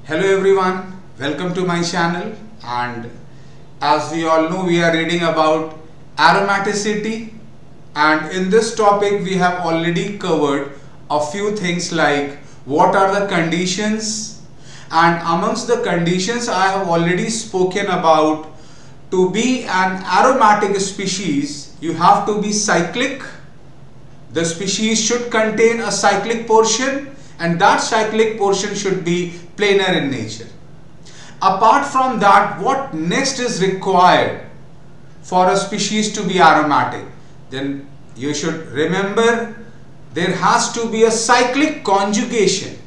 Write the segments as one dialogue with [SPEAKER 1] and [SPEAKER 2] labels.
[SPEAKER 1] Hello everyone, welcome to my channel, and as we all know, we are reading about aromaticity, and in this topic we have already covered a few things like what are the conditions, and amongst the conditions I have already spoken about to be an aromatic species you have to be cyclic. The species should contain a cyclic portion, and that cyclic portion should be planar in nature. Apart from that, what next is required for a species to be aromatic? Then you should remember there has to be a cyclic conjugation.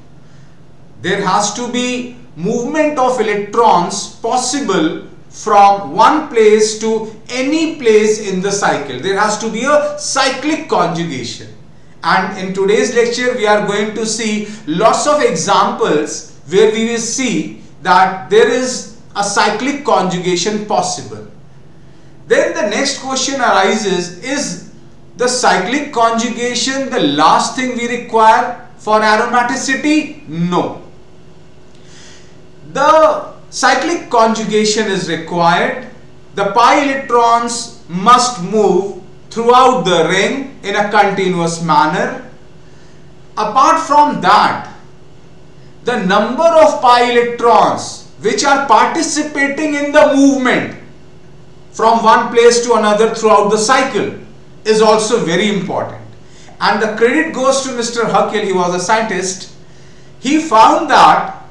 [SPEAKER 1] There has to be movement of electrons possible from one place to any place in the cycle. There has to be a cyclic conjugation. And in today's lecture we are going to see lots of examples where we will see that there is a cyclic conjugation possible. Then the next question arises, is the cyclic conjugation the last thing we require for aromaticity? No. The cyclic conjugation is required. The pi electrons must move throughout the ring in a continuous manner. Apart from that, the number of pi electrons which are participating in the movement from one place to another throughout the cycle is also very important. And the credit goes to Mr. Huckel. He was a scientist. He found that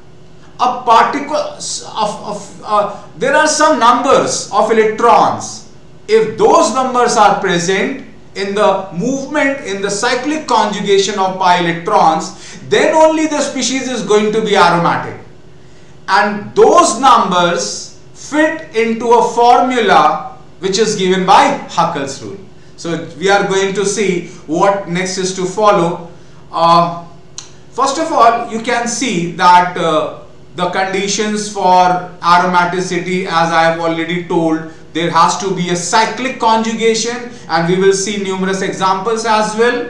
[SPEAKER 1] a particle there are some numbers of electrons. If those numbers are present in the movement, in the cyclic conjugation of pi electrons, then only the species is going to be aromatic. And those numbers fit into a formula which is given by Huckel's rule. So we are going to see what next is to follow. First of all, you can see that the conditions for aromaticity, as I have already told, there has to be a cyclic conjugation, and we will see numerous examples as well.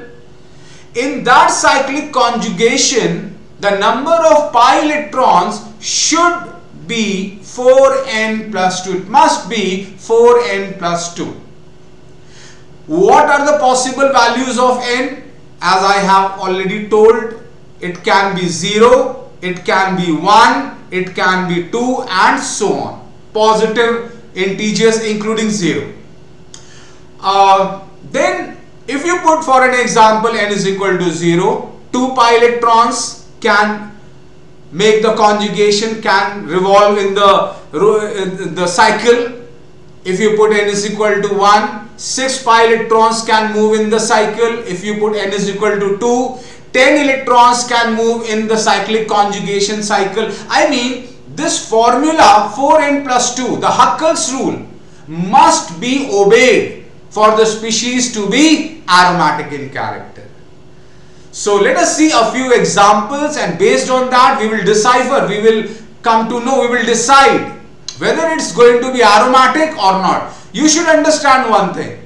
[SPEAKER 1] In that cyclic conjugation, the number of pi electrons should be 4n plus 2. It must be 4n plus 2. What are the possible values of n? As I have already told, it can be 0, it can be 1, it can be 2, and so on. Positive integers including 0. Then if you put, for an example, n is equal to 0, 2 pi electrons can make the conjugation, can revolve in the cycle. If you put n is equal to 1, 6 pi electrons can move in the cycle. If you put n is equal to 2, 10 electrons can move in the cyclic conjugation cycle. I mean, this formula 4n plus 2, the Huckel's rule, must be obeyed for the species to be aromatic in character. So let us see a few examples, and based on that we will decipher, we will come to know, we will decide whether it's going to be aromatic or not. You should understand one thing.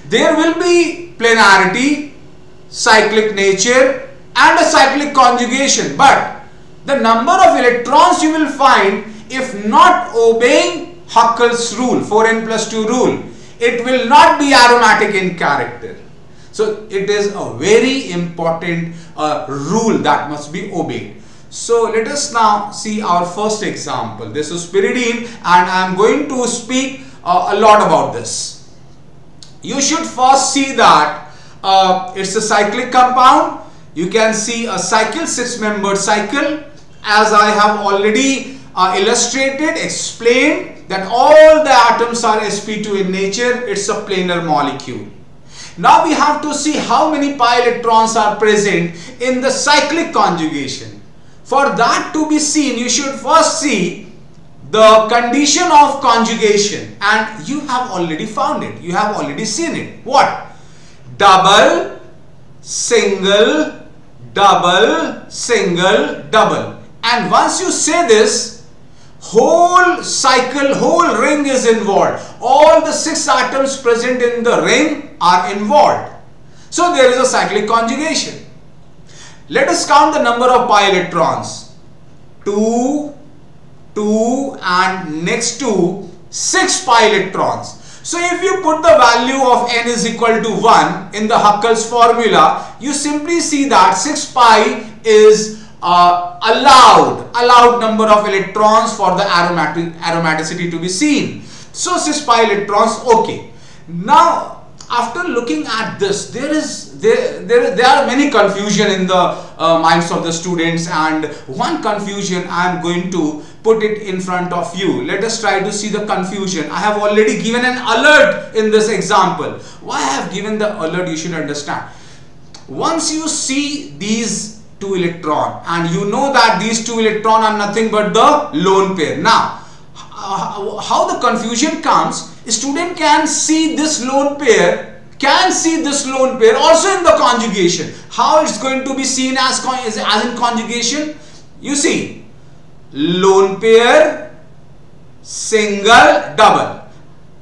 [SPEAKER 1] There will be planarity, cyclic nature, and a cyclic conjugation, but the number of electrons you will find, if not obeying Huckel's rule, 4n plus 2 rule, it will not be aromatic in character. So it is a very important rule that must be obeyed. So let us now see our first example. This is pyridine, and I am going to speak a lot about this. You should first see that it's a cyclic compound. You can see a cycle, 6-membered cycle. As I have already illustrated, explained that all the atoms are sp2 in nature. It's a planar molecule. Now we have to see how many pi electrons are present in the cyclic conjugation. For that to be seen, you should first see the condition of conjugation, and you have already found it. You have already seen it. What? Double, single, double, single, double. And once you say this, whole cycle, whole ring is involved. All the 6 atoms present in the ring are involved. So there is a cyclic conjugation. Let us count the number of pi electrons. 2, 2 and next to 6 pi electrons. So if you put the value of n is equal to 1 in the Huckel's formula, you simply see that 6 pi is allowed number of electrons for the aromaticity to be seen. So 6 pi electrons, okay. Now after looking at this, there are many confusion in the minds of the students, and one confusion I am going to put it in front of you. Let us try to see the confusion. I have already given an alert in this example. Why I have given the alert, you should understand. Once you see these two electrons and you know that these two electrons are nothing but the lone pair. Now how the confusion comes, a student can see this lone pair, also in the conjugation. How it's going to be seen as in conjugation? You see, lone pair, single, double.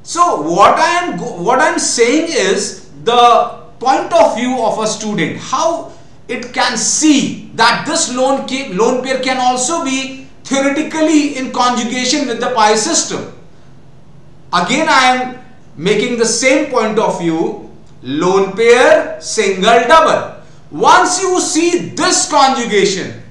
[SPEAKER 1] So what I'm saying is the point of view of a student, how it can see that this lone pair can also be theoretically in conjugation with the pi system. Again I am making the same point of view, lone pair, single, double. Once you see this conjugation,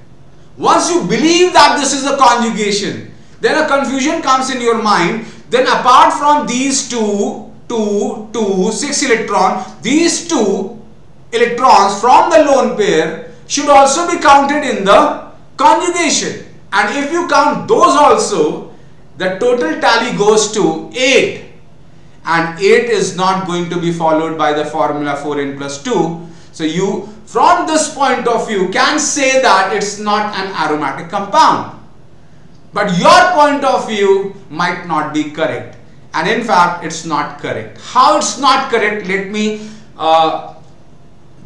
[SPEAKER 1] once you believe that this is a conjugation, then a confusion comes in your mind. Then apart from these 2, 6 electrons, these 2 electrons from the lone pair should also be counted in the conjugation. And if you count those also, the total tally goes to 8. And 8 is not going to be followed by the formula 4n plus 2. So you, from this point of view, can say that it's not an aromatic compound. But your point of view might not be correct. And in fact, it's not correct. How it's not correct? Let me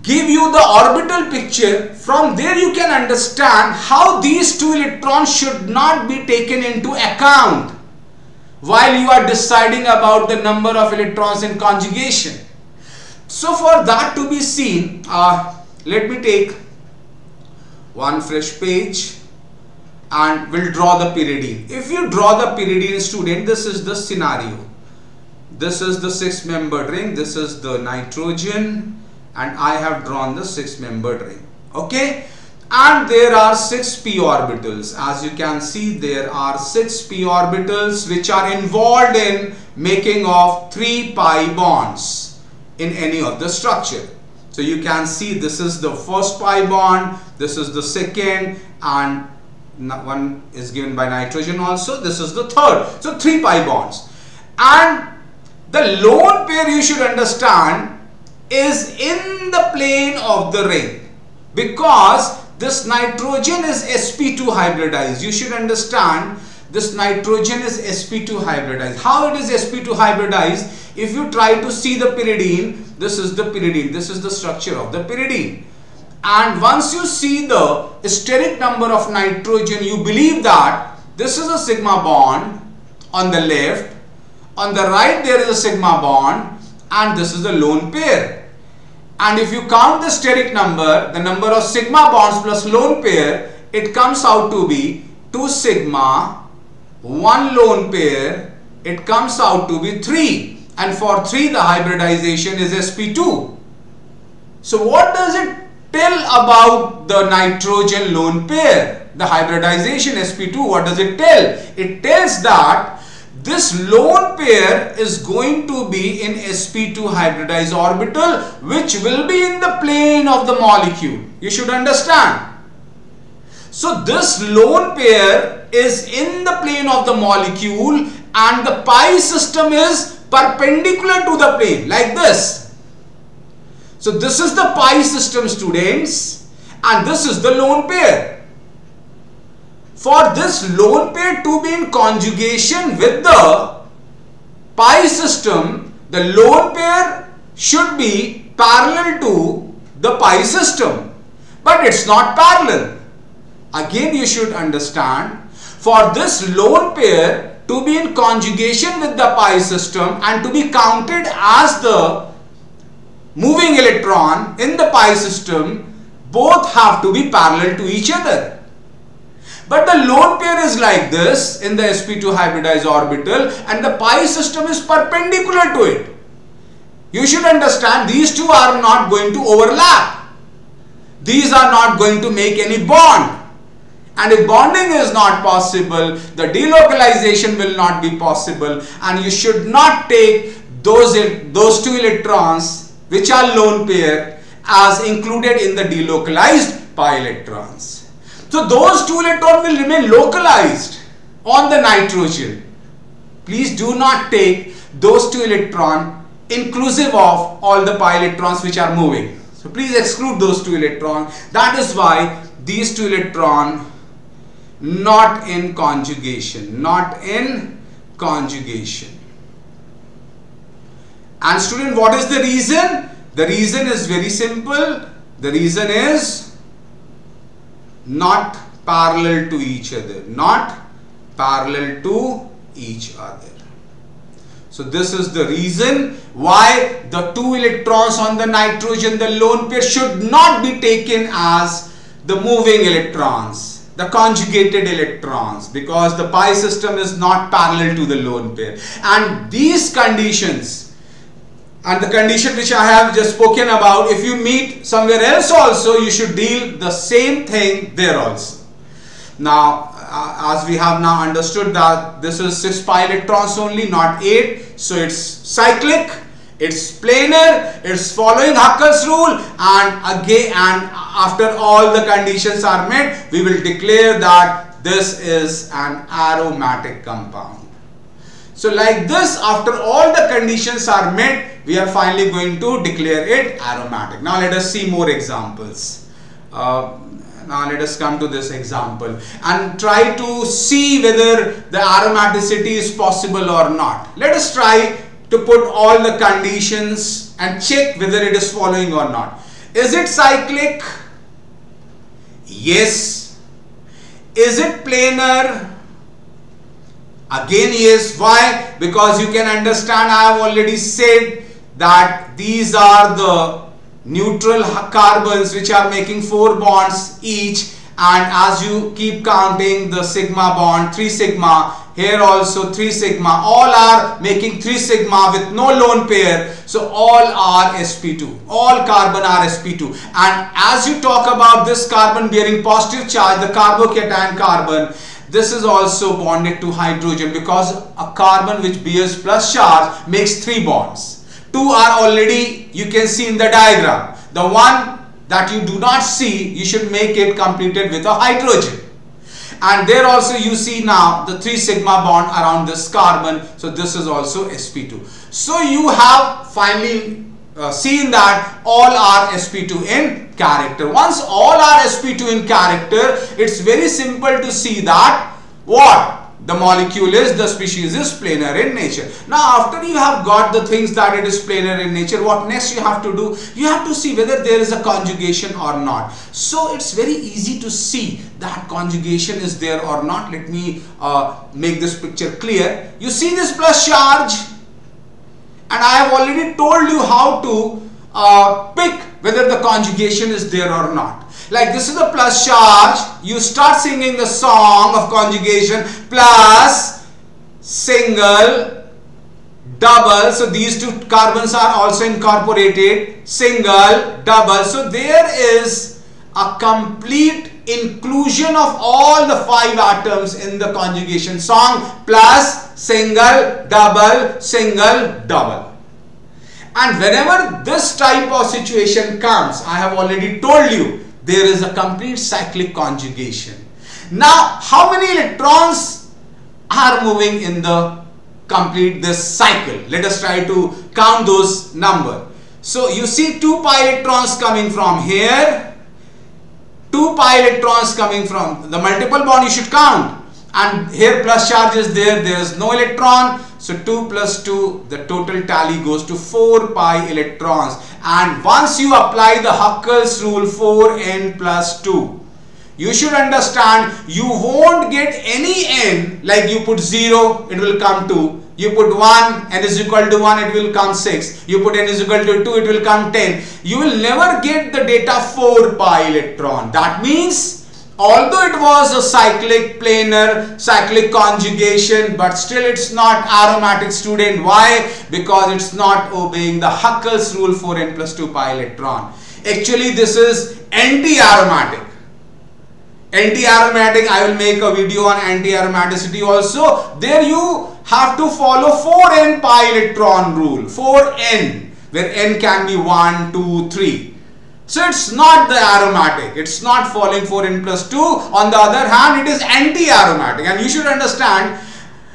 [SPEAKER 1] give you the orbital picture. From there you can understand how these two electrons should not be taken into account while you are deciding about the number of electrons in conjugation. So for that to be seen, let me take one fresh page and we'll draw the pyridine. If you draw the pyridine, student, this is the scenario. This is the 6-membered ring, this is the nitrogen, and I have drawn the 6-membered ring. Okay, and there are 6 p orbitals. As you can see, there are 6 p orbitals which are involved in making of 3 pi bonds in any of the structure. So you can see this is the first pi bond, this is the second, and one is given by nitrogen also, this is the third. So 3 pi bonds. And the lone pair, you should understand, is in the plane of the ring, because this nitrogen is sp2 hybridized. You should understand this nitrogen is sp2 hybridized. How it is sp2 hybridized? If you try to see the pyridine, this is the pyridine, this is the structure of the pyridine. And once you see the steric number of nitrogen, you believe that this is a sigma bond on the left, on the right there is a sigma bond, and this is the lone pair. And if you count the steric number, the number of sigma bonds plus lone pair, it comes out to be 2 sigma, 1 lone pair, it comes out to be 3. And for 3 the hybridization is sp2. So what does it tell about the nitrogen lone pair? The hybridization sp2, what does it tell? It tells that this lone pair is going to be in sp2 hybridized orbital, which will be in the plane of the molecule. You should understand. So this lone pair is in the plane of the molecule and the pi system is perpendicular to the plane, like this. So this is the pi system, students, and this is the lone pair. For this lone pair to be in conjugation with the pi system, the lone pair should be parallel to the pi system. But it's not parallel. Again, you should understand, for this lone pair to be in conjugation with the pi system and to be counted as the moving electron in the pi system, both have to be parallel to each other. But the lone pair is like this in the sp2 hybridized orbital, and the pi system is perpendicular to it. You should understand these two are not going to overlap. These are not going to make any bond. And if bonding is not possible, the delocalization will not be possible, and you should not take those two electrons which are lone pair as included in the delocalized pi electrons. So those two electrons will remain localized on the nitrogen. Please do not take those two electrons inclusive of all the pi electrons which are moving. So please exclude those two electrons. That is why these two electrons not in conjugation, not in conjugation. And student, what is the reason? The reason is very simple. The reason is not parallel to each other, not parallel to each other. So this is the reason why the two electrons on the nitrogen, the lone pair, should not be taken as the moving electrons, the conjugated electrons, because the pi system is not parallel to the lone pair. And these conditions and the condition which I have just spoken about, if you meet somewhere else also, you should deal the same thing there also. Now, as we have now understood that this is 6 pi electrons only, not 8, so it's cyclic, it's planar, it's following Huckel's rule, and again, and after all the conditions are met, we will declare that this is an aromatic compound. So like this, after all the conditions are met, we are finally going to declare it aromatic. Now let us see more examples. Now let us come to this example and try to see whether the aromaticity is possible or not. Let us try to put all the conditions and check whether it is following or not. Is it cyclic? Yes. Is it planar? Again yes. Why? Because you can understand, I have already said that these are the neutral carbons which are making 4 bonds each, and as you keep counting the sigma bond, 3 sigma, here also 3 sigma, all are making 3 sigma with no lone pair, so all are sp2, all carbon are sp2. And as you talk about this carbon bearing positive charge, the carbocation carbon, this is also bonded to hydrogen, because a carbon which bears plus charge makes 3 bonds. 2 are already, you can see in the diagram. The one that you do not see, you should make it completed with a hydrogen. And there also you see now the 3 sigma bond around this carbon. So this is also sp2. So you have finally seen that all are sp2 in character. Once all are sp2 in character, it's very simple to see that what? The molecule is, the species is planar in nature. Now after you have got the things that it is planar in nature, what next you have to do? You have to see whether there is a conjugation or not. So it's very easy to see that conjugation is there or not. Let me make this picture clear. You see this plus charge, and I have already told you how to pick whether the conjugation is there or not. Like this is the plus charge, you start singing the song of conjugation, plus, single, double, so these 2 carbons are also incorporated, single, double, so there is a complete inclusion of all the 5 atoms in the conjugation song, plus, single, double. And whenever this type of situation comes, I have already told you, there is a complete cyclic conjugation. Now, how many electrons are moving in the complete this cycle? Let us try to count those number. So you see 2 pi electrons coming from here, 2 pi electrons coming from the multiple bond, you should count. And here plus charge is there is no electron. So 2 plus 2, the total tally goes to 4 pi electrons. And once you apply the Huckel's rule 4n plus 2, you should understand you won't get any n, like you put 0, it will come 2. You put 1, n is equal to 1, it will come 6. You put n is equal to 2, it will come 10. You will never get the data 4 pi electron. That means although it was a cyclic planar, cyclic conjugation, but still it's not aromatic, student. Why? Because it's not obeying the Huckel's rule for n plus 2 pi electron. Actually, this is anti-aromatic. Anti-aromatic, I will make a video on anti-aromaticity also. There you have to follow 4n pi electron rule, 4n, where n can be 1, 2, 3. So it's not the aromatic, it's not following 4n plus 2. On the other hand, it is anti-aromatic, and you should understand,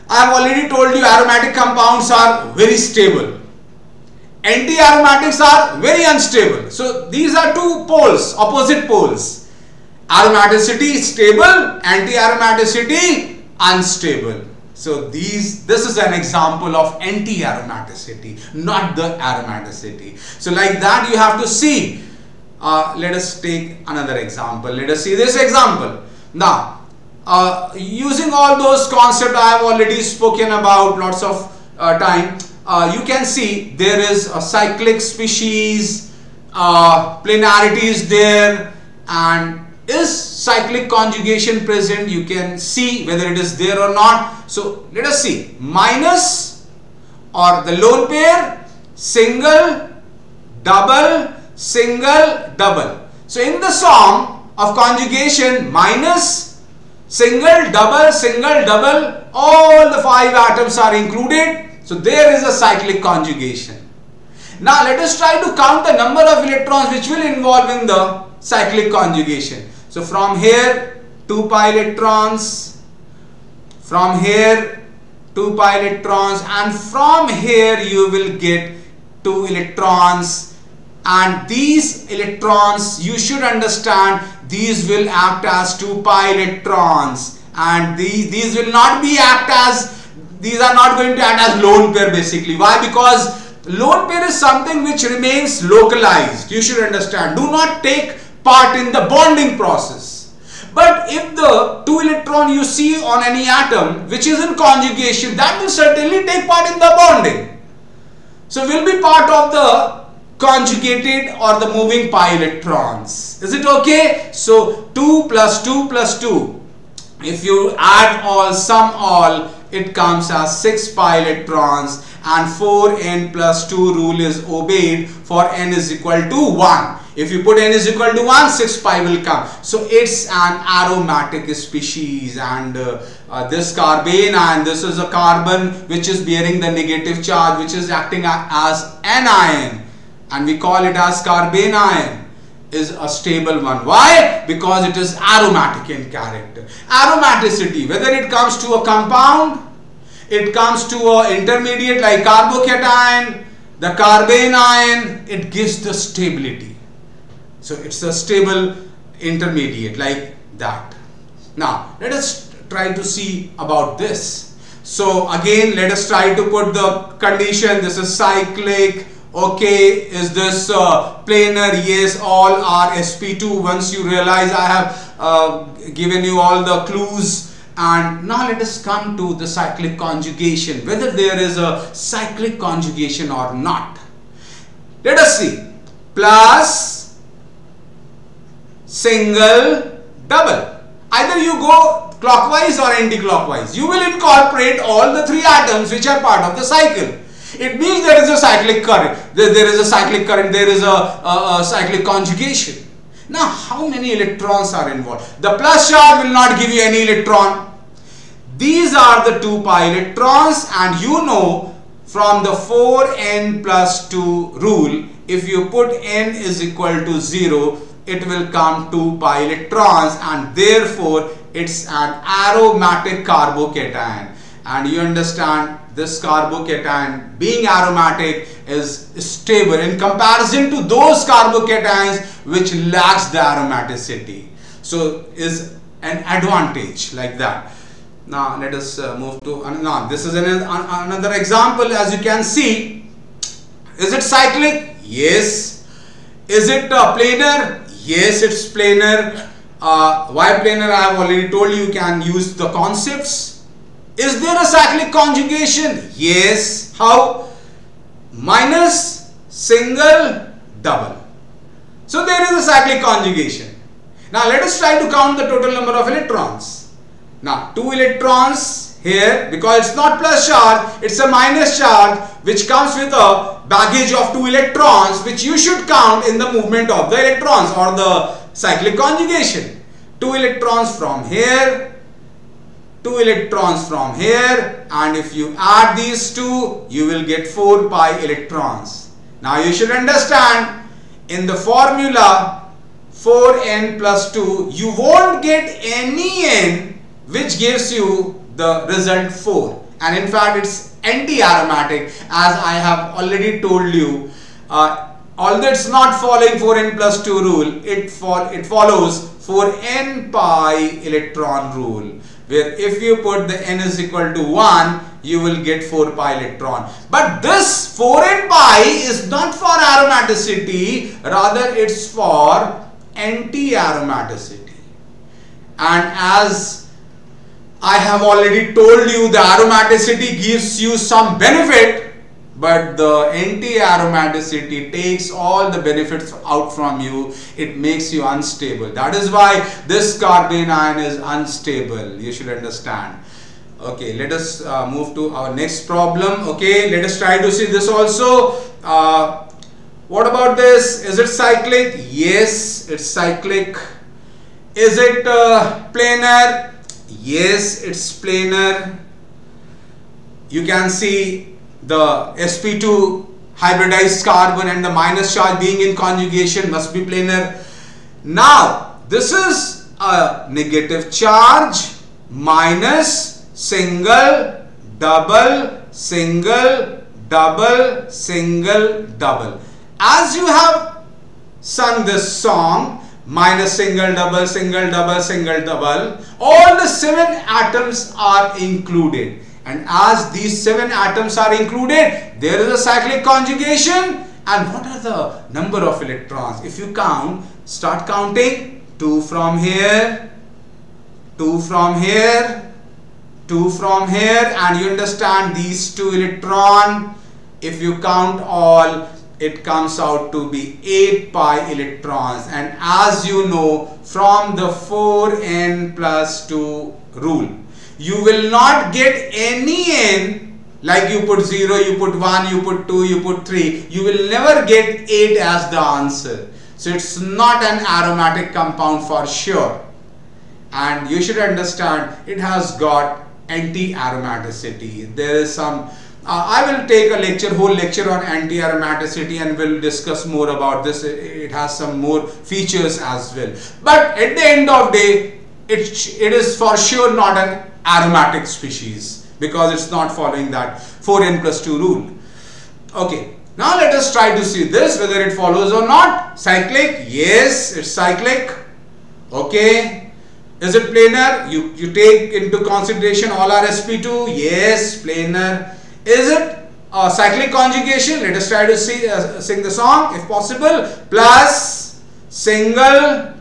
[SPEAKER 1] I have already told you aromatic compounds are very stable. Anti-aromatics are very unstable. So these are two poles, opposite poles. Aromaticity stable, anti-aromaticity unstable. So this is an example of anti-aromaticity, not the aromaticity. So like that you have to see. Let us take another example. Let us see this example. Now, using all those concepts I have already spoken about lots of time. You can see there is a cyclic species, planarity is there, and is cyclic conjugation present? You can see whether it is there or not. So let us see. Minus or the lone pair, single, double, single, double. So in the song of conjugation, minus, single, double, all the 5 atoms are included. So there is a cyclic conjugation. Now let us try to count the number of electrons which will involve in the cyclic conjugation. So from here 2 pi electrons, from here 2 pi electrons, and from here you will get 2 electrons, and these electrons, you should understand, these will act as 2 pi electrons, and these will not be these are not going to act as lone pair basically. Why? Because lone pair is something which remains localized. You should understand. Do not take part in the bonding process. But if the 2 electron you see on any atom which is in conjugation, that will certainly take part in the bonding. So will be part of the conjugated or the moving pi electrons. Is it okay? So 2 plus 2 plus 2. If you add all, sum all, it comes as 6 pi electrons, and 4n plus 2 rule is obeyed for n is equal to 1. If you put n is equal to 1, 6 pi will come. So it's an aromatic species, and this carbene, and this is a carbon which is bearing the negative charge, which is acting as anion, and we call it as carbene ion, is a stable one. Why? Because it is aromatic in character. Aromaticity, whether it comes to a compound, it comes to an intermediate like carbocation, the carbene ion, it gives the stability. So it's a stable intermediate like that. Now let us try to see about this. So again, let us try to put the condition. This is cyclic. Okay, is this planar? Yes, all are sp2. Once you realize I have given you all the clues. And now let us come to the cyclic conjugation, whether there is a cyclic conjugation or not. Let us see. Plus, single, double. Either you go clockwise or anti-clockwise. You will incorporate all the 3 atoms which are part of the cycle. It means there is a cyclic current. There is a cyclic current. There is a cyclic conjugation. Now, how many electrons are involved? The plus charge will not give you any electron. These are the 2 pi electrons, and you know from the 4n plus 2 rule, if you put n is equal to 0, it will come 2 pi electrons, and therefore it's an aromatic carbocation. And you understand, this carbocation being aromatic is stable in comparison to those carbocations which lacks the aromaticity. So is an advantage like that. Now let us move to now this is another example. As you can see, is it cyclic? Yes. Is it planar? Yes, it's planar. Why planar? I have already told you, you can use the concepts. Is there a cyclic conjugation? Yes. How? Minus, single, double. So there is a cyclic conjugation. Now let us try to count the total number of electrons. Now 2 electrons here, because it's not plus charge, it's a minus charge which comes with a baggage of 2 electrons, which you should count in the movement of the electrons or the cyclic conjugation. 2 electrons from here, 2 electrons from here, and if you add these two, you will get 4 pi electrons. Now you should understand, in the formula 4n plus 2, you won't get any n which gives you the result 4, and in fact it's anti-aromatic, as I have already told you. Although it's not following 4n plus 2 rule, it follows 4n pi electron rule, where if you put the n is equal to 1, you will get 4 pi electron. But this 4n pi is not for aromaticity, rather it's for anti-aromaticity. And as I have already told you, the aromaticity gives you some benefit, but the anti-aromaticity takes all the benefits out from you. It makes you unstable. That is why this carbene ion is unstable. You should understand. Okay, let us move to our next problem. Okay, let us try to see this also. What about this? Is it cyclic? Yes, it's cyclic. Is it planar? Yes, it's planar. You can see the sp2 hybridized carbon and the minus charge being in conjugation must be planar. Now, this is a negative charge minus single, double, single, double, single, double. As you have sung this song, minus single, double, single, double, single, double, all the 7 atoms are included. And as these 7 atoms are included, there is a cyclic conjugation. And what are the number of electrons? If you count, start counting. 2 from here, 2 from here, 2 from here, and you understand these 2 electron. If you count all, it comes out to be 8 pi electrons. And as you know from the 4n plus 2 rule, you will not get any n, like you put 0, you put 1, you put 2, you put 3. You will never get 8 as the answer. So it's not an aromatic compound for sure. And you should understand, it has got anti-aromaticity. There is some I will take a whole lecture on anti-aromaticity, and we'll discuss more about this. It has some more features as well. But at the end of the day, it is for sure not an aromatic species, because it's not following that 4n plus 2 rule. Okay, now let us try to see this, whether it follows or not. Cyclic? Yes, it's cyclic. Okay. Is it planar? You take into consideration all are sp2? Yes, planar. Is it a cyclic conjugation? Let us try to see, sing the song if possible. Plus, single,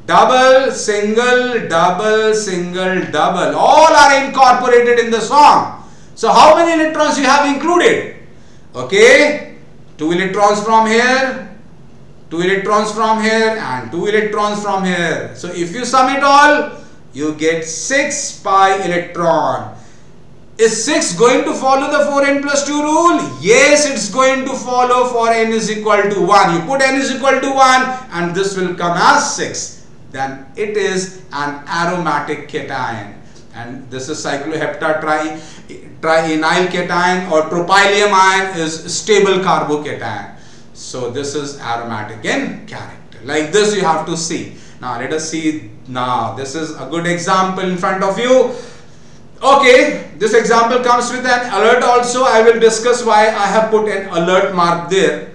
[SPEAKER 1] double, single, double, single, double. All are incorporated in the song. So how many electrons you have included? Okay, 2 electrons from here, 2 electrons from here, and 2 electrons from here. So if you sum it all, you get 6 pi electron. Is 6 going to follow the 4n plus 2 rule? Yes, it's going to follow for n is equal to 1. You put n is equal to 1 and this will come as 6. Then it is an aromatic cation. And this is cycloheptatriene cation, or tropylium ion is stable carbocation. So this is aromatic in character. Like this you have to see. Now let us see. Now this is a good example in front of you. Okay, this example comes with an alert also. I will discuss why I have put an alert mark there.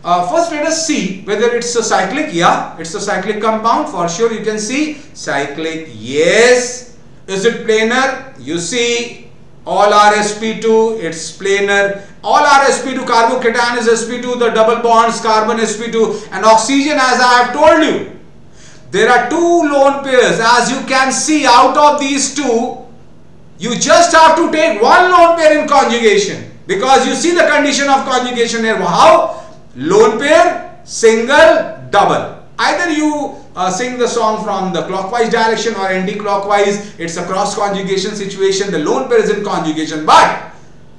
[SPEAKER 1] First let us see whether it's a cyclic. Yeah, it's a cyclic compound for sure. You can see cyclic. Yes. Is it planar? You see all are sp2, it's planar. All are sp2, carbocation is sp2, the double bonds carbon sp2 and oxygen, as I have told you. There are 2 lone pairs. As you can see, out of these 2, you just have to take 1 lone pair in conjugation, because you see the condition of conjugation here. How? Lone pair, single, double. Either you sing the song from the clockwise direction or anti-clockwise. It's a cross conjugation situation. The lone pair is in conjugation. But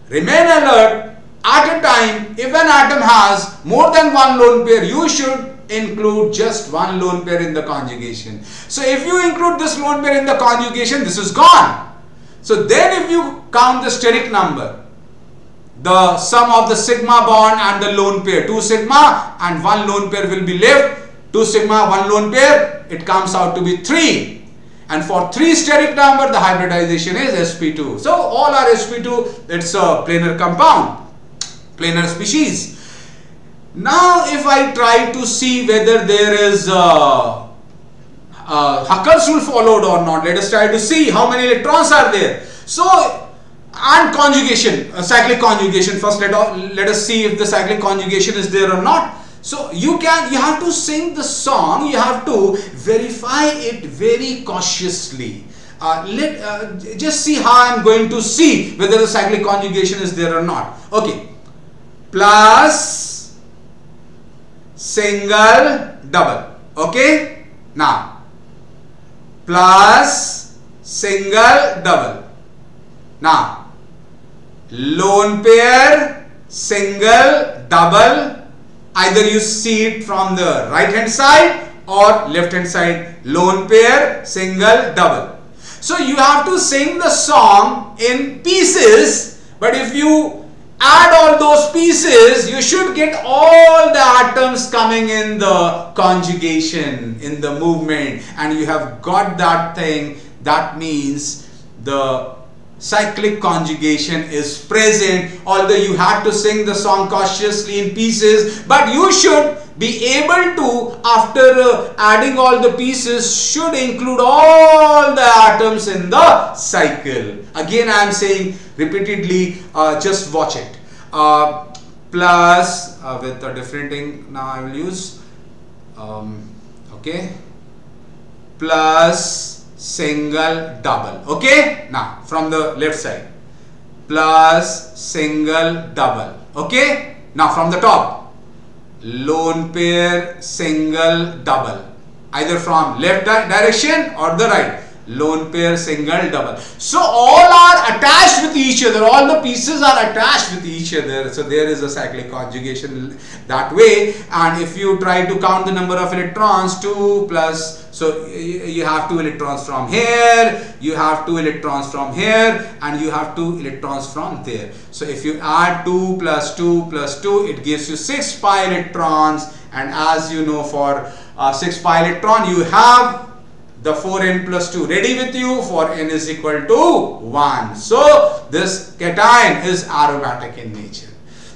[SPEAKER 1] remain alert. At a time, if an atom has more than one lone pair, you should include just one lone pair in the conjugation. So if you include this lone pair in the conjugation, this is gone. So then if you count the steric number, the sum of the sigma bond and the lone pair, 2 sigma and 1 lone pair will be left. 2 sigma, 1 lone pair, it comes out to be 3. And for 3 steric number, the hybridization is sp2. So all are sp2, it's a planar compound, planar species. Now if I try to see whether there is Huckel's rule followed or not, let us try to see how many electrons are there. So, and conjugation, cyclic conjugation. First let us see if the cyclic conjugation is there or not. So you have to sing the song, you have to verify it very cautiously. Just see how I am going to see whether the cyclic conjugation is there or not. Okay, plus single double. Okay, now plus single double. Now lone pair, single double. Either you see it from the right hand side or left hand side. Lone pair, single double. So you have to sing the song in pieces, but if you add all those pieces, you should get all the atoms coming in the conjugation, in the movement, and you have got that thing. That means the cyclic conjugation is present, although you have to sing the song cautiously in pieces, but you should be able to, after adding all the pieces, should include all the atoms in the cycle. Again I am saying repeatedly, just watch it. Plus with a different thing now I will use, okay, plus single double. Okay, now from the left side, plus single double. Okay, now from the top, lone pair, single double, either from left direction or the right. Lone pair, single double. So all are attached with each other, all the pieces are attached with each other. So there is a cyclic conjugation that way. And if you try to count the number of electrons, 2 plus, so you have 2 electrons from here, you have 2 electrons from here, and you have 2 electrons from there. So if you add 2 plus 2 plus 2, it gives you 6 pi electrons. And as you know, for 6 pi electron, you have the 4n plus 2 ready with you for n is equal to 1. So this cation is aromatic in nature.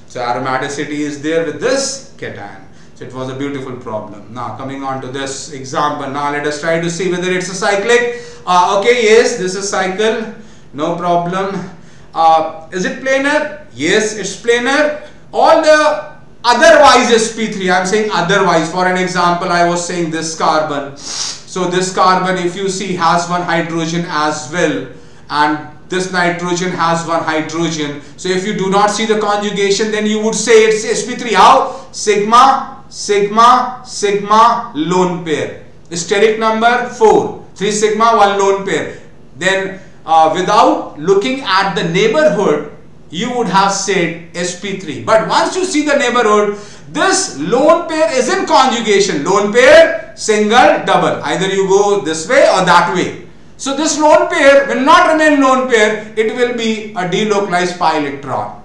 [SPEAKER 1] So aromaticity is there with this cation. So it was a beautiful problem. Now coming on to this example, now let us try to see whether it's a cyclic. Okay, yes, this is cycle, no problem. Is it planar? Yes, it's planar. All the otherwise sp3, I am saying otherwise. For an example, I was saying this carbon. So this carbon, if you see, has one hydrogen as well, and this nitrogen has one hydrogen. So if you do not see the conjugation, then you would say it's sp3. How? Sigma, sigma, sigma, lone pair. Steric number 4. 3 sigma, 1 lone pair. Then without looking at the neighborhood, you would have said sp3. But once you see the neighborhood, this lone pair is in conjugation. Lone pair, single, double. Either you go this way or that way. So this lone pair will not remain lone pair. It will be a delocalized pi electron.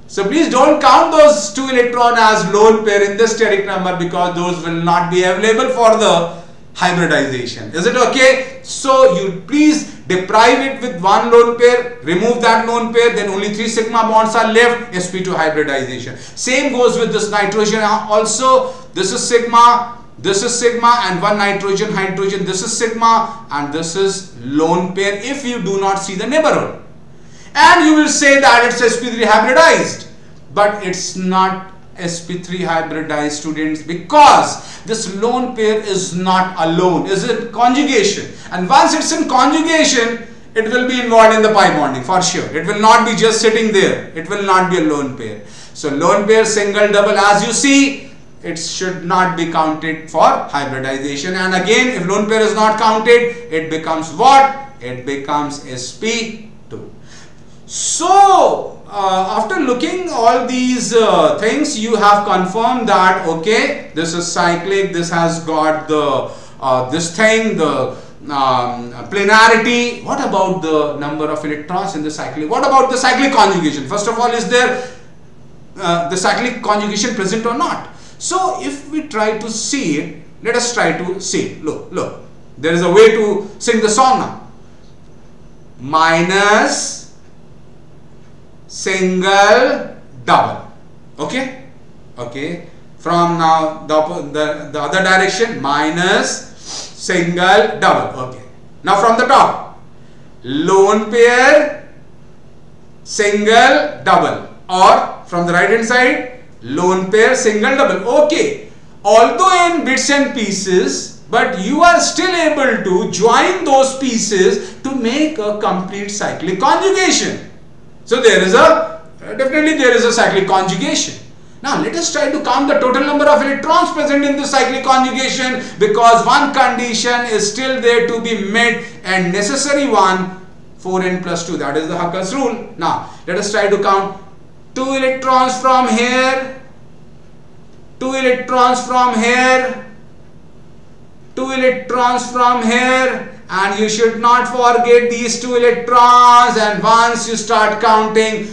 [SPEAKER 1] So please don't count those 2 electrons as lone pair in the steric number, because those will not be available for the hybridization. Is it okay? So you please deprive it with 1 lone pair, remove that lone pair, then only 3 sigma bonds are left, sp2 hybridization. Same goes with this nitrogen also. This is sigma, and 1 nitrogen, hydrogen, this is sigma, and this is lone pair if you do not see the neighborhood. And you will say that it's sp3 hybridized, but it's not sp3 hybridized, students, because this lone pair is not alone, is in conjugation, and once it's in conjugation, it will be involved in the pi bonding for sure. It will not be just sitting there. It will not be a lone pair. So lone pair, single, double, as you see, it should not be counted for hybridization. And again, if lone pair is not counted, it becomes what? It becomes sp2. So after looking all these things, you have confirmed that okay, this is cyclic, this has got the this thing, the planarity. What about the number of electrons in the cyclic? What about the cyclic conjugation? First of all, is there the cyclic conjugation present or not? So if we try to see it, let us try to see it. Look, there is a way to sing the song now. Minus, single, double. Okay. From now the other direction, minus, single, double. Okay. Now from the top, lone pair, single, double. Or from the right hand side, lone pair, single, double. Okay. Although in bits and pieces, but you are still able to join those pieces to make a complete cyclic conjugation. So there is definitely there is a cyclic conjugation. Now let us try to count the total number of electrons present in the cyclic conjugation, because one condition is still there to be met, and necessary one, 4n plus 2, that is the Huckel's rule. Now let us try to count 2 electrons from here, 2 electrons from here, 2 electrons from here, and you should not forget these 2 electrons. And once you start counting,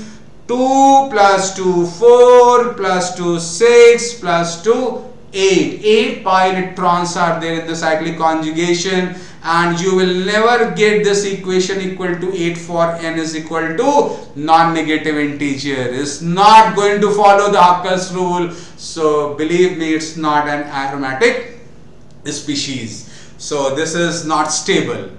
[SPEAKER 1] 2 plus 2 4 plus 2 6 plus 2 8 pi electrons are there in the cyclic conjugation, and you will never get this equation equal to 8 for n is equal to non-negative integer. It's not going to follow the Huckel's rule. So believe me, it's not an aromatic species. So this is not stable.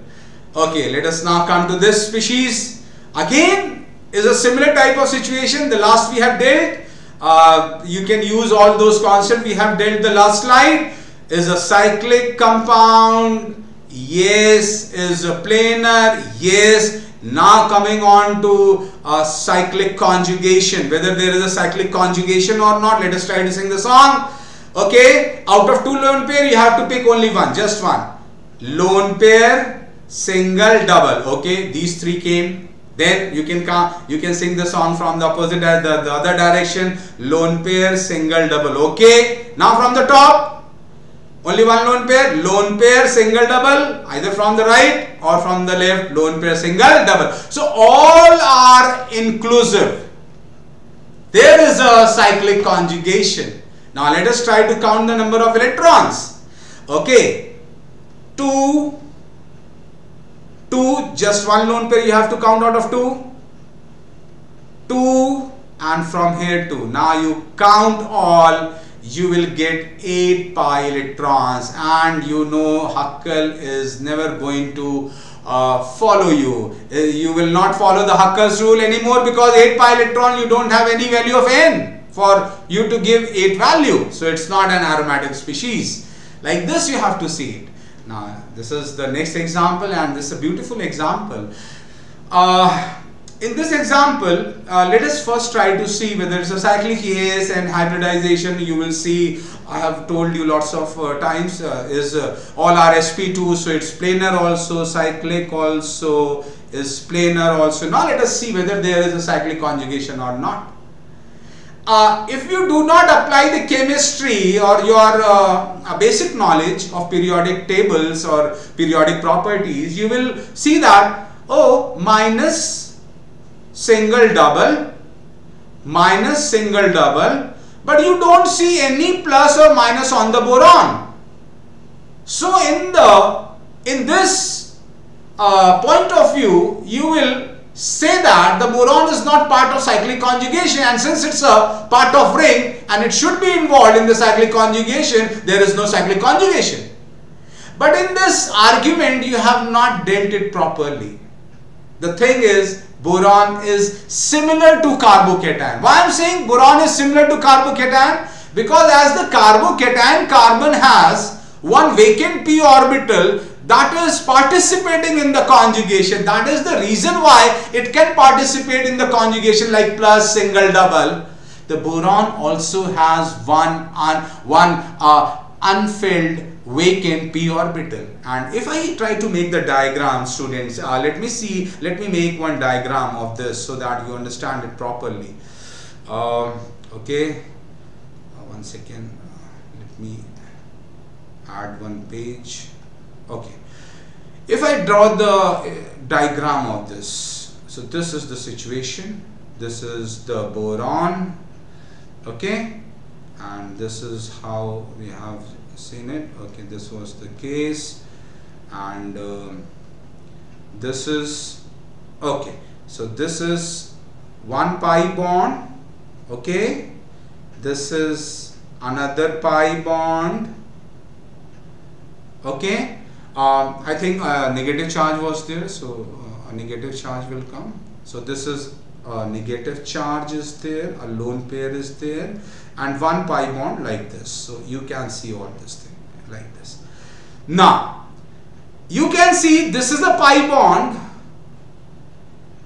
[SPEAKER 1] Okay, let us now come to this species. Again, is a similar type of situation. The last we have dealt, you can use all those concepts we have dealt the last slide. Is a cyclic compound, yes. Is a planar, yes. Now coming on to cyclic conjugation, whether there is a cyclic conjugation or not. Let us try to sing the song. Okay, out of 2 lone pair, you have to pick only one, just one. Lone pair, single, double. Okay, these 3 came. Then you can sing the song from the opposite, the other direction. Lone pair, single, double. Okay, now from the top, only one lone pair, single, double, either from the right or from the left. Lone pair, single, double. So all are inclusive. There is a cyclic conjugation. Now let us try to count the number of electrons. Okay, 2, just one lone pair you have to count out of 2, and from here 2. Now you count all, you will get 8 pi electrons, and you know Huckel is never going to follow you. You will not follow the Huckel's rule anymore, because 8 pi electron, you don't have any value of n for you to give 8 value. So it's not an aromatic species. Like this you have to see it. Now this is the next example, and this is a beautiful example. In this example, let us first try to see whether it's a cyclic, yes, and hybridization. You will see, I have told you lots of times, is all are sp2, so it's planar also, cyclic also, is planar also. Now let us see whether there is a cyclic conjugation or not. If you do not apply the chemistry or your basic knowledge of periodic tables or periodic properties, you will see that, oh, minus, single, double, minus, single, double, but you don't see any plus or minus on the boron. So in this point of view, you will say that the boron is not part of cyclic conjugation, and since it's a part of ring and it should be involved in the cyclic conjugation, there is no cyclic conjugation. But in this argument, you have not dealt it properly. The thing is, boron is similar to carbocation. Why I am saying boron is similar to carbocation? Because as the carbocation, carbon has one vacant p orbital that is participating in the conjugation. That is the reason why it can participate in the conjugation like plus, single, double. the boron also has one unfilled vacant p orbital. And if I try to make the diagram, students, let me make one diagram of this so that you understand it properly. Okay, one second, let me add one page. Okay, if I draw the diagram of this, so this is the situation, this is the boron, okay, and this is how we have seen it. Okay, this was the case, and this is, okay, so this is one pi bond, okay, this is another pi bond, okay. I think a negative charge was there, so a negative charge will come. So this is a negative charge is there, a lone pair is there, and one pi bond like this. So you can see all this thing like this. Now you can see this is a pi bond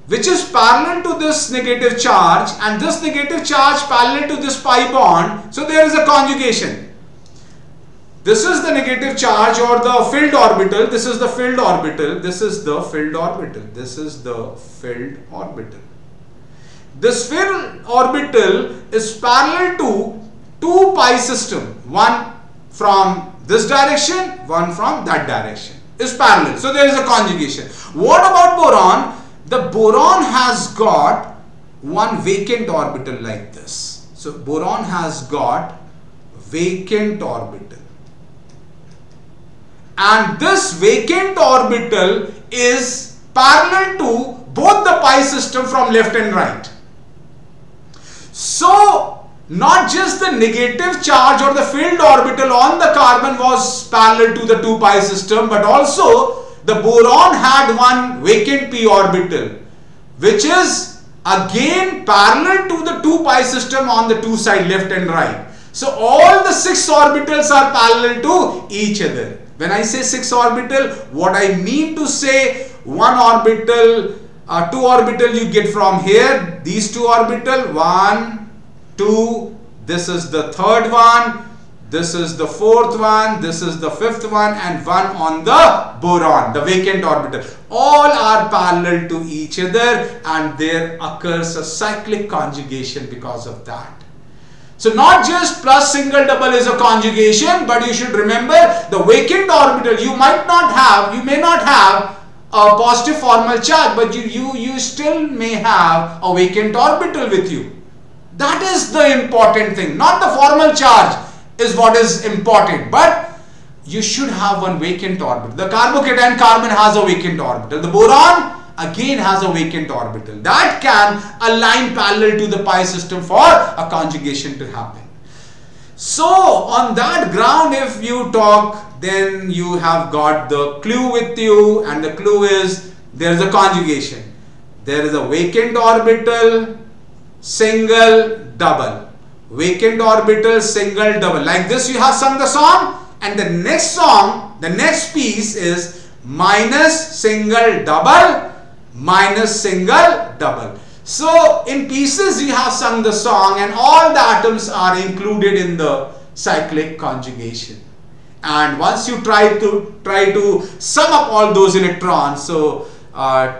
[SPEAKER 1] which is parallel to this negative charge, and this negative charge parallel to this pi bond. So there is a conjugation. This is the negative charge or the filled orbital. This is the filled orbital. This is the filled orbital. This is the filled orbital. This filled orbital is parallel to two pi system. One from this direction, one from that direction. Is parallel. So there is a conjugation. What about boron? The boron has got one vacant orbital like this. So boron has got vacant orbital. And this vacant orbital is parallel to both the pi system from left and right. So not just the negative charge or the filled orbital on the carbon was parallel to the 2 pi system, but also the boron had one vacant p orbital, which is again parallel to the 2 pi system on the two sides, left and right. So all the 6 orbitals are parallel to each other. When I say 6 orbital, what I mean to say, one orbital, 2 orbital you get from here, these 2 orbital, 1, 2, this is the 3rd one, this is the 4th one, this is the 5th one, and 1 on the boron, the vacant orbital. All are parallel to each other, and there occurs a cyclic conjugation because of that. So not just plus single double is a conjugation, but you should remember the vacant orbital. You may not have a positive formal charge, but you still may have a vacant orbital with you. That is the important thing. Not the formal charge is what is important, but you should have one vacant orbital. The carbocation carbon has a vacant orbital. The boron again has a vacant orbital that can align parallel to the pi system for a conjugation to happen. So on that ground, if you talk, then you have got the clue with you, and the clue is there is a conjugation. There is a vacant orbital, single, double. Vacant orbital, single, double. Like this you have sung the song, and the next song, the next piece is minus single double, minus single double. So in pieces you have sung the song, and all the atoms are included in the cyclic conjugation. And once you try to sum up all those electrons, so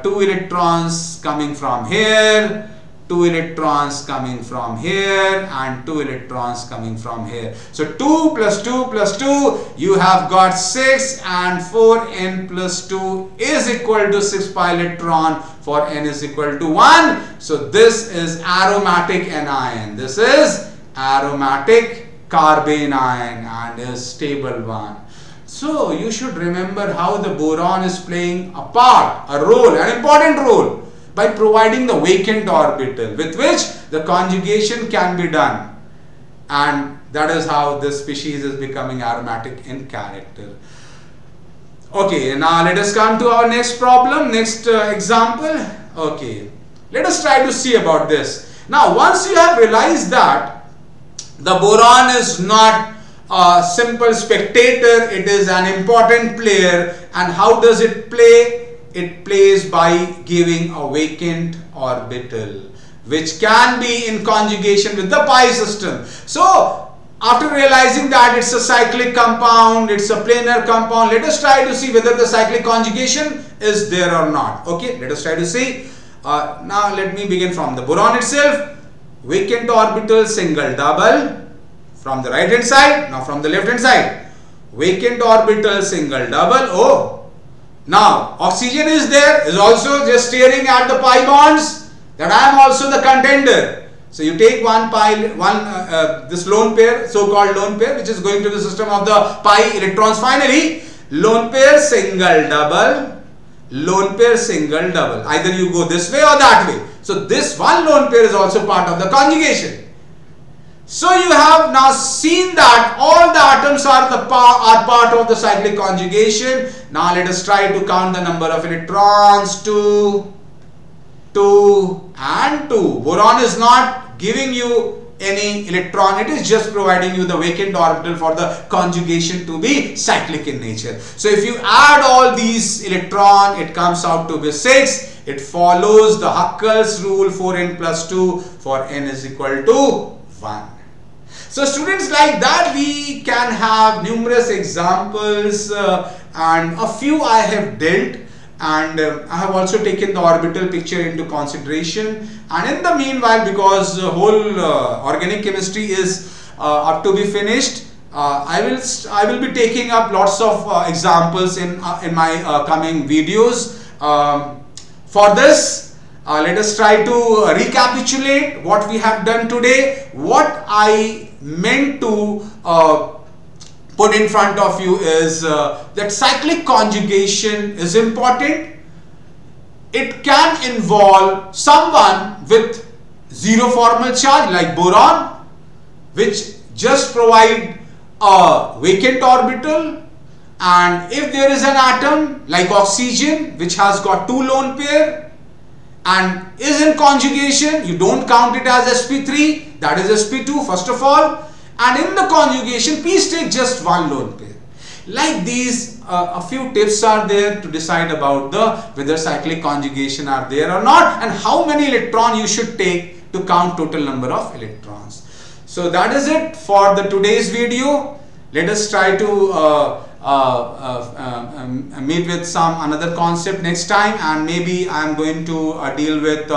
[SPEAKER 1] 2 electrons coming from here, 2 electrons coming from here, and 2 electrons coming from here. So 2 plus 2 plus 2, you have got 6, and 4n plus 2 is equal to 6 pi electron for n is equal to 1. So this is aromatic anion. This is aromatic carbene ion and is stable one. So you should remember how the boron is playing a part, a role, an important role, by providing the vacant orbital with which the conjugation can be done, and that is how this species is becoming aromatic in character. Okay, now let us come to our next problem, next example. Okay, let us try to see about this. Now once you have realized that the boron is not a simple spectator, it is an important player, and how does it play? It plays by giving a vacant orbital. which can be in conjugation with the pi system. So after realizing that it's a cyclic compound, it's a planar compound, let us try to see whether the cyclic conjugation is there or not. Okay, let us try to see. Now let me begin from the boron itself. Vacant orbital single double from the right hand side. Now from the left hand side, vacant orbital single double. Oh, now oxygen is there, is also just staring at the pi bonds, that I am also the contender. So you take this lone pair, so-called lone pair, which is going to the system of the pi electrons. Finally, lone pair single double, lone pair single double. Either you go this way or that way. So this one lone pair is also part of the conjugation. So you have now seen that all the atoms are part of the cyclic conjugation. Now let us try to count the number of electrons. 2 and 2. Boron is not giving you any electron, it is just providing you the vacant orbital for the conjugation to be cyclic in nature. So if you add all these electron, it comes out to be 6. It follows the Huckel's rule, 4n plus 2 for n is equal to 1. So students, like that we can have numerous examples and a few I have dealt. And I have also taken the orbital picture into consideration, and in the meanwhile, because the whole organic chemistry is up to be finished, I will be taking up lots of examples in my coming videos. For this, let us try to recapitulate what we have done today. What I meant to put in front of you is that cyclic conjugation is important. It can involve someone with zero formal charge like boron, which just provide a vacant orbital, and if there is an atom like oxygen which has got 2 lone pair and is in conjugation, you don't count it as sp3, that is sp2 first of all. And in the conjugation, please take just 1 lone pair. Like these, a few tips are there to decide about whether cyclic conjugation are there or not, and how many electron you should take to count total number of electrons. So that is it for the today's video. Let us try to meet with some another concept next time, and maybe I am going to deal with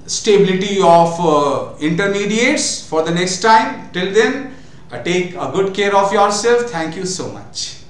[SPEAKER 1] stability of intermediates for the next time. Till then, take a good care of yourself. Thank you so much.